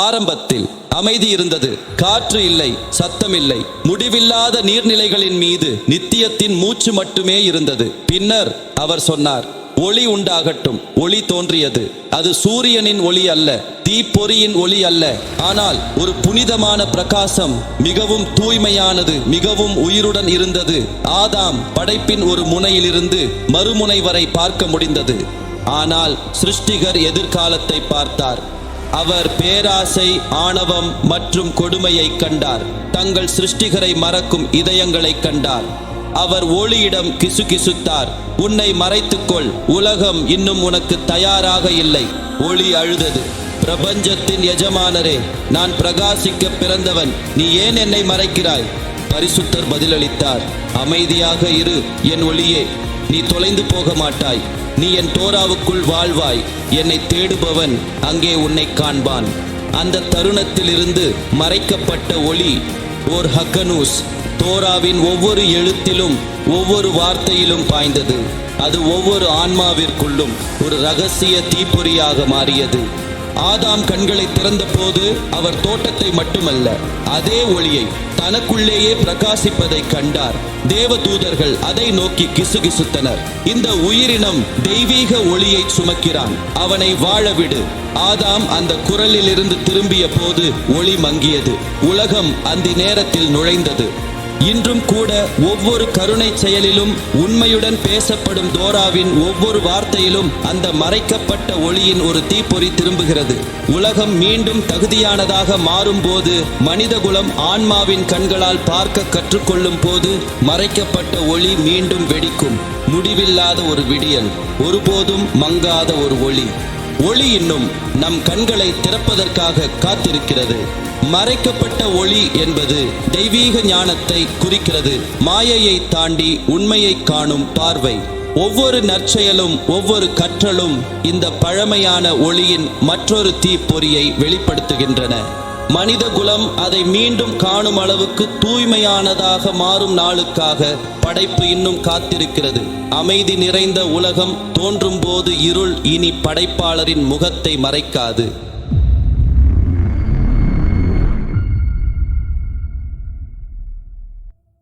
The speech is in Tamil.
ஆரம்பத்தில் அமைதி இருந்தது. காற்று இல்லை, சத்தம் இல்லை. முடிவில்லாத நீர்நிலைகளின் மீது நித்தியத்தின் மூச்சு மட்டுமே இருந்தது. பின்னர் அவர் சொன்னார், ஒளி உண்டாகட்டும். ஒளி தோன்றியது. அது சூரியனின் ஒளி அல்ல, தீப்பொறியின் ஒளி அல்ல, ஆனால் ஒரு புனிதமான பிரகாசம். மிகவும் தூய்மையானது, மிகவும் உயிருடன் இருந்தது. ஆதாம் படைப்பின் ஒரு முனையிலிருந்து மறுமுனை வரை பார்க்க முடிந்தது. ஆனால் சிருஷ்டிகர் எதிர்காலத்தை பார்த்தார். அவர் பேராசை, ஆணவம் மற்றும் கொடுமையை கண்டார். தங்கள் சிருஷ்டிகரை மறக்கும் இதயங்களை கண்டார். அவர் ஒளியிடம் கிசுகிசுத்தார், உன்னை மறைத்துக்கொள், உலகம் இன்னும் உனக்கு தயாராக இல்லை. ஒளி அழுதது, பிரபஞ்சத்தின் எஜமானரே, நான் பிரகாசிக்க பிறந்தவன், நீ ஏன் என்னை மறைக்கிறாய்? பரிசுத்தர் பதிலளித்தார், அமைதியாக இரு என் ஒளியே, நீ தொலைந்து போக மாட்டாய். நீ என் தோராவுக்குள் வாழ்வாய். என்னை தேடுபவன் அங்கே உன்னை காண்பான். அந்த தருணத்திலிருந்து மறைக்கப்பட்ட ஒளி ஓர் ஹக்கனூஸ் தோராவின் ஒவ்வொரு எழுத்திலும் ஒவ்வொரு வார்த்தையிலும் பாய்ந்தது. அது ஒவ்வொரு ஆன்மாவிற்குள்ளும் ஒரு இரகசிய தீப்பொறியாக மாறியது. ஆதாம் கண்களை திறந்த போது அவர் தோட்டத்தை மட்டுமல்ல, அதே ஒளியை தனக்குள்ளேயே பிரகாசிப்பதை கண்டார். தேவதூதர்கள் அதை நோக்கி கிசுகிசுத்தனர். இந்த உயிரினம் தெய்வீக ஒளியை சுமக்கிறான், அவனை வாழவிடு. ஆதாம் அந்த குரலில் இருந்து திரும்பிய போது ஒளி மங்கியது. உலகம் அந்த நேரத்தில் நுழைந்தது. இன்றும் கூட ஒவ்வொரு கருணை செயலிலும், உண்மையுடன் பேசப்படும் தோராவின் ஒவ்வொரு வார்த்தையிலும் அந்த மறைக்கப்பட்ட ஒளியின் ஒரு தீப்பொறி திரும்புகிறது. உலகம் மீண்டும் தகுதியானதாக மாறும்போது, மனிதகுலம் ஆன்மாவின் கண்களால் பார்க்க கற்றுக்கொள்ளும் போது, மறைக்கப்பட்ட ஒளி மீண்டும் வெடிக்கும். முடிவில்லாத ஒரு விடியல், ஒருபோதும் மங்காத ஒரு ஒளி. ஒளி இன்னும் நம் கண்களை திறப்பதற்காக காத்திருக்கிறது. மறைக்கப்பட்ட ஒளி என்பது தெய்வீக ஞானத்தை குறிக்கிறது. மாயையை தாண்டி உண்மையை காணும் பார்வை. ஒவ்வொரு நற்செயலும், ஒவ்வொரு கற்றலும் இந்த பழமையான ஒளியின் மற்றொரு தீப்பொறியை வெளிப்படுத்துகின்றன. மனித குலம் அதை மீண்டும் காணும் அளவுக்கு தூய்மையானதாக மாறும் நாளுக்காக படைப்பு இன்னும் காத்திருக்கிறது. அமைதி நிறைந்த உலகம் தோன்றும் போது இருள் இனி படைப்பாளரின் முகத்தை மறைக்காது.